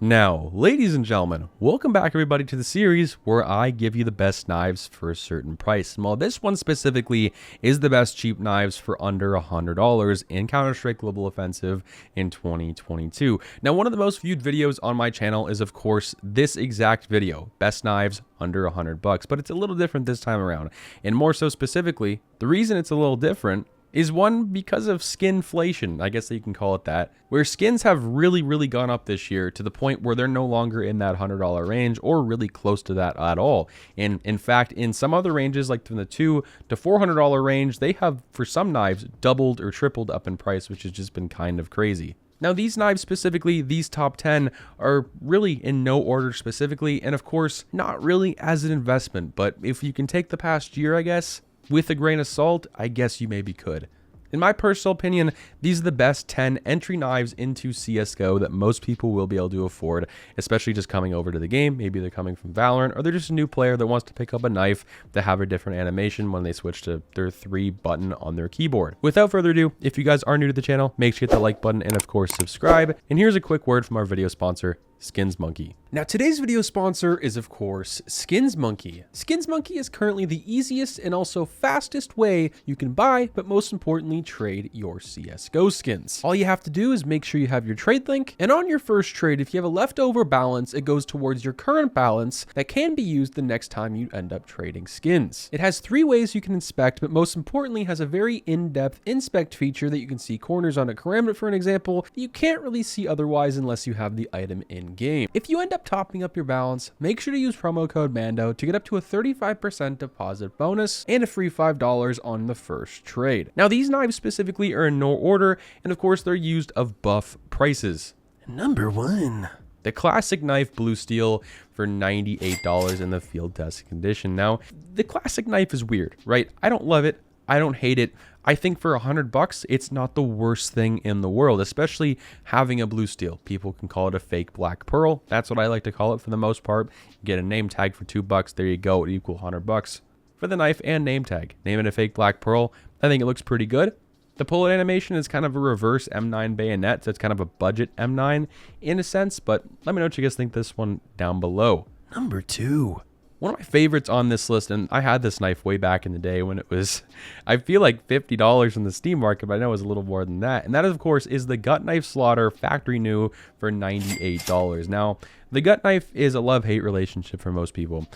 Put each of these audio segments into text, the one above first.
Now, ladies and gentlemen, welcome back everybody to the series where I give you the best knives for a certain price. And while this one specifically is the best cheap knives for under $100 in Counter-Strike Global Offensive in 2022. Now, one of the most viewed videos on my channel is, of course, this exact video, best knives under $100, but it's a little different this time around. And more so specifically, the reason it's a little different is one because of skinflation, I guess that you can call it that, where skins have really gone up this year to the point where they're no longer in that $100 range or really close to that at all. And in fact, in some other ranges, like from the $200 to $400 range, they have, for some knives, doubled or tripled up in price, which has just been kind of crazy. Now, these knives specifically, these top 10, are really in no order specifically, and of course, not really as an investment, but if you can take the past year, I guess, with a grain of salt, I guess you maybe could. In my personal opinion, these are the best 10 entry knives into CSGO that most people will be able to afford, especially just coming over to the game. Maybe they're coming from Valorant, or they're just a new player that wants to pick up a knife to have a different animation when they switch to their 3 button on their keyboard. Without further ado, if you guys are new to the channel, make sure you hit that like button and of course subscribe. And here's a quick word from our video sponsor, SkinsMonkey. Now, today's video sponsor is, of course, SkinsMonkey. SkinsMonkey is currently the easiest and also fastest way you can buy, but most importantly, trade your CSGO skins. All you have to do is make sure you have your trade link, and on your first trade, if you have a leftover balance, it goes towards your current balance that can be used the next time you end up trading skins. It has 3 ways you can inspect, but most importantly, has a very in-depth inspect feature that you can see corners on a karambit, for an example, that you can't really see otherwise unless you have the item in game. If you end up topping up your balance, make sure to use promo code MANDO to get up to a 35% deposit bonus and a free $5 on the first trade. Now, these knives specifically are in no order, and of course they're used of buff prices. Number 1. The classic knife blue steel for $98 in the field test condition. Now, the classic knife is weird, right? I don't love it. I don't hate it. I think for $100, it's not the worst thing in the world, especially having a blue steel. People can call it a fake black pearl. That's what I like to call it for the most part. Get a name tag for $2. There you go. It equals $100 for the knife and name tag. Name it a fake black pearl. I think it looks pretty good. The bullet animation is kind of a reverse M9 bayonet, so it's kind of a budget M9 in a sense, but let me know what you guys think this one down below. Number 2. One of my favorites on this list, and I had this knife way back in the day when it was, I feel like $50 in the Steam market, but I know it was a little more than that. And that, of course, is the Gut Knife Slaughter factory new for $98. Now, the Gut Knife is a love-hate relationship for most people.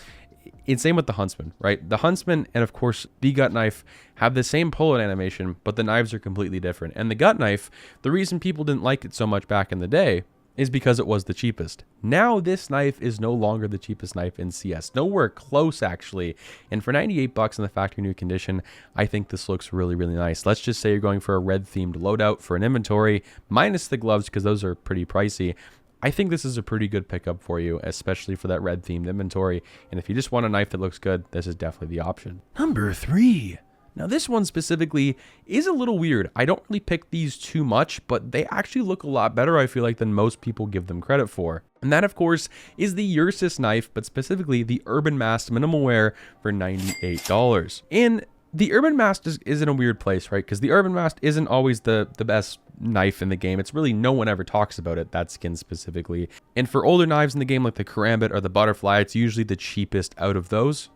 It's same with the Huntsman, right? The Huntsman and, of course, the Gut Knife have the same pull-out animation, but the knives are completely different. And the Gut Knife, the reason people didn't like it so much back in the day is because it was the cheapest. Now this knife is no longer the cheapest knife in CS. Nowhere close, actually. And for $98 in the factory new condition, I think this looks really nice. Let's just say you're going for a red themed loadout for an inventory, minus the gloves because those are pretty pricey. I think this is a pretty good pickup for you, especially for that red themed inventory. And if you just want a knife that looks good, this is definitely the option. Number 3. Now, this one specifically is a little weird. I don't really pick these too much, but they actually look a lot better, I feel like, than most people give them credit for. And that, of course, is the Ursus knife, but specifically the Urban Mast minimal wear for $98. And the Urban Mast is in a weird place, right? Because the Urban Mast isn't always the best knife in the game. It's really, no one ever talks about it, that skin specifically. And for older knives in the game, like the Karambit or the Butterfly, it's usually the cheapest out of those.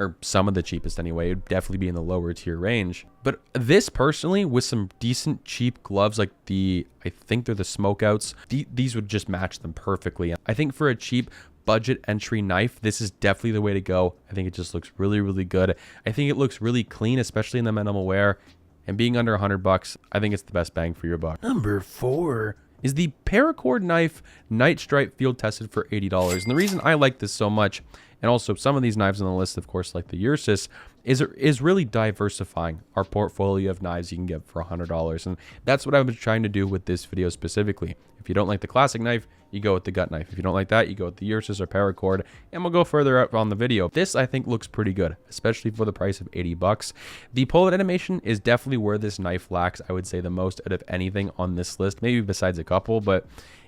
Or some of the cheapest anyway. It would definitely be in the lower tier range. But this personally, with some decent cheap gloves like I think they're the Smokeouts, these would just match them perfectly. I think for a cheap budget entry knife, this is definitely the way to go. I think it just looks really good. I think it looks really clean, especially in the minimal wear. And being under $100, I think it's the best bang for your buck. Number 4 is the Paracord knife Night Stripe field tested for $80. And the reason I like this so much, and also some of these knives on the list, of course, like the Ursus, is really diversifying our portfolio of knives you can get for $100. And that's what I've been trying to do with this video specifically. If you don't like the classic knife, you go with the Gut Knife. If you don't like that, you go with the Ursus or Paracord, and we'll go further up on the video. This, I think, looks pretty good, especially for the price of $80. The pull-out animation is definitely where this knife lacks, I would say, the most out of anything on this list, maybe besides a couple, but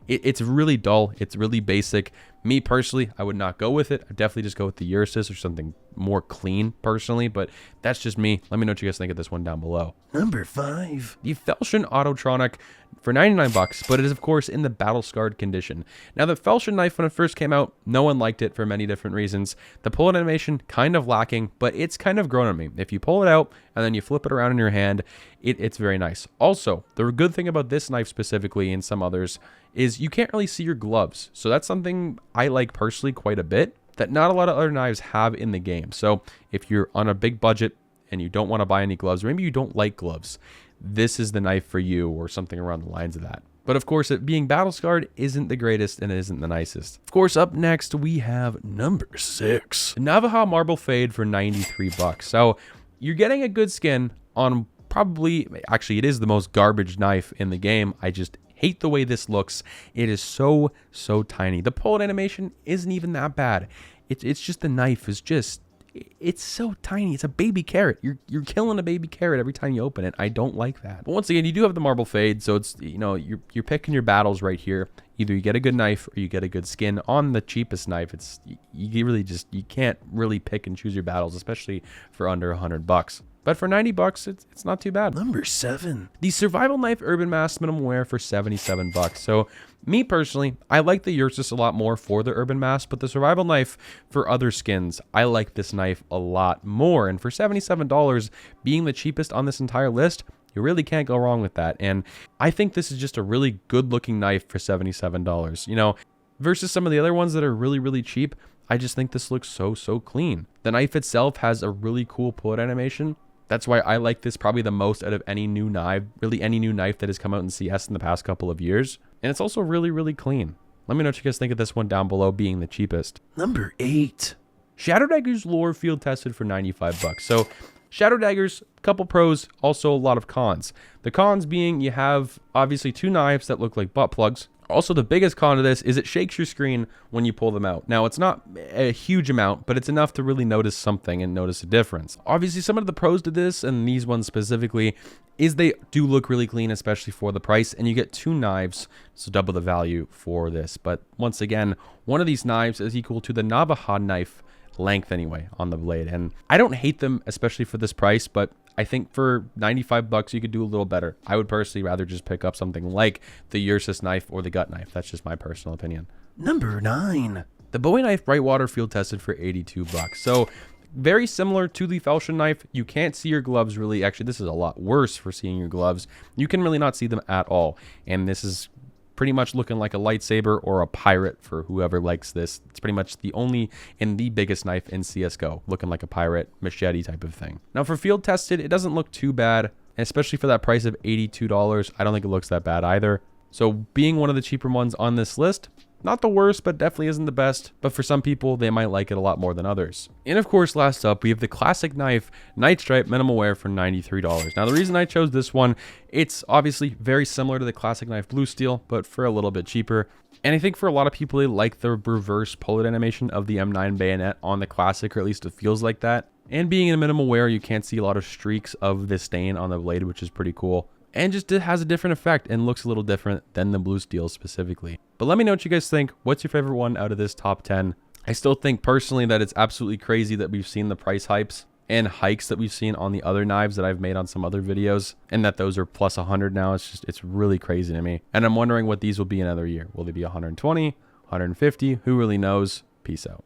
it's really dull. It's really basic. Me personally, I would not go with it. I'd definitely just go with the Ursus or something more clean personally, but that's just me. Let me know what you guys think of this one down below. Number 5, the Falcon Autotronic for 99 bucks, but it is of course in the battle scarred condition. Now the Falcon knife, when it first came out, no one liked it for many different reasons. The pull-out animation kind of lacking, but it's kind of grown on me. If you pull it out and then you flip it around in your hand, it's very nice. Also, the good thing about this knife specifically and some others is you can't really see your gloves. So that's something I like personally quite a bit that not a lot of other knives have in the game. So if you're on a big budget and you don't want to buy any gloves, or maybe you don't like gloves, this is the knife for you, or something around the lines of that. But of course, it being battle scarred isn't the greatest and it isn't the nicest. Of course, up next we have number 6, Navajo Marble Fade for 93 bucks. So you're getting a good skin on probably, actually it is the most garbage knife in the game. I just hate the way this looks. It is so tiny. The pull-out animation isn't even that bad. It's just the knife is just, it's so tiny. It's a baby carrot. You're killing a baby carrot every time you open it. I don't like that. But once again, you do have the marble fade, so it's, you know, you're picking your battles right here. Either you get a good knife or you get a good skin on the cheapest knife. It's, you really just, you can't really pick and choose your battles, especially for under 100 bucks. But for 90 bucks, it's not too bad. Number 7, the Survival Knife Urban Mast Minimum Wear for 77 bucks. So me personally, I like the Ursus a lot more for the Urban Mast, but the Survival Knife for other skins, I like this knife a lot more. And for $77 being the cheapest on this entire list, you really can't go wrong with that. And I think this is just a really good looking knife for $77. You know, versus some of the other ones that are really cheap, I just think this looks so clean. The knife itself has a really cool pull-out animation. That's why I like this probably the most out of any new knife, really any new knife that has come out in CS in the past couple of years. And it's also really clean. Let me know what you guys think of this one down below being the cheapest. Number 8, Shadow Daggers Lure Field Tested for 95 bucks. So Shadow Daggers, couple pros, also a lot of cons. The cons being you have obviously 2 knives that look like butt plugs. Also, the biggest con of this is it shakes your screen when you pull them out. Now, it's not a huge amount, but it's enough to really notice something and notice a difference. Obviously, some of the pros to this, and these ones specifically, is they do look really clean, especially for the price, and you get 2 knives, so double the value for this. But once again, one of these knives is equal to the Navajo knife length anyway on the blade, and I don't hate them, especially for this price, but I think for 95 bucks you could do a little better. I would personally rather just pick up something like the Ursus knife or the gut knife. That's just my personal opinion. Number 9, the Bowie Knife Brightwater Field Tested for 82 bucks. So very similar to the Falcon knife. You can't see your gloves really. Actually, this is a lot worse for seeing your gloves. You can really not see them at all, and this is pretty much looking like a lightsaber or a pirate for whoever likes this. It's pretty much the only and the biggest knife in CSGO, looking like a pirate machete type of thing. Now for field tested, it doesn't look too bad, especially for that price of $82. I don't think it looks that bad either. So being one of the cheaper ones on this list, not the worst, but definitely isn't the best. But for some people, they might like it a lot more than others. And of course, last up, we have the Classic Knife Night Stripe Minimal Wear for $93. Now, the reason I chose this one, it's obviously very similar to the Classic Knife Blue Steel, but for a little bit cheaper. And I think for a lot of people, they like the reverse pull-out animation of the M9 bayonet on the Classic, or at least it feels like that. And being in a minimal wear, you can't see a lot of streaks of the stain on the blade, which is pretty cool. And just it has a different effect and looks a little different than the Blue Steel specifically. But let me know what you guys think. What's your favorite one out of this top 10? I still think personally that it's absolutely crazy that we've seen the price hypes and hikes that we've seen on the other knives that I've made on some other videos, and that those are plus 100 now. It's really crazy to me. And I'm wondering what these will be another year. Will they be 120, 150? Who really knows? Peace out.